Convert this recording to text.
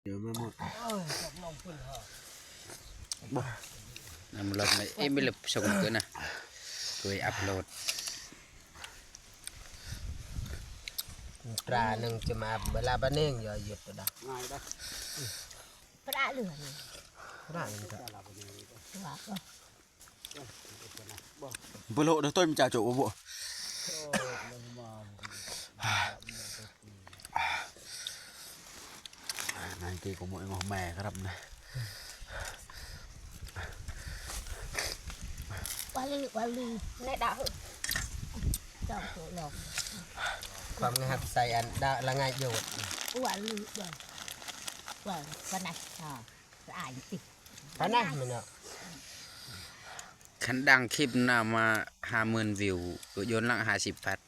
เดี๋ยวไม่หมดnằm lần này em mới lập xong cửa nè rồi upload ปลาหนึ่งจะมาเวลาบ้านเองอย่าหยุดตัวดา ง่ายได้ ปลาเหลือง ปลาหนึ่งครับ ว่าก็ บโลเดี๋ยวต้นมันจะโจบบ่นายตีของมวยงอแม่ครับนะ ว่าลีในดาวเจ้าโตหลอก ความงับใส่อันดาละง่ายโยด ว่าลีว่าวันไหนสะอาดติ พะนะมันเนาะ khán đăng clip nào mà 50,000 view của Yon lặng 50 phát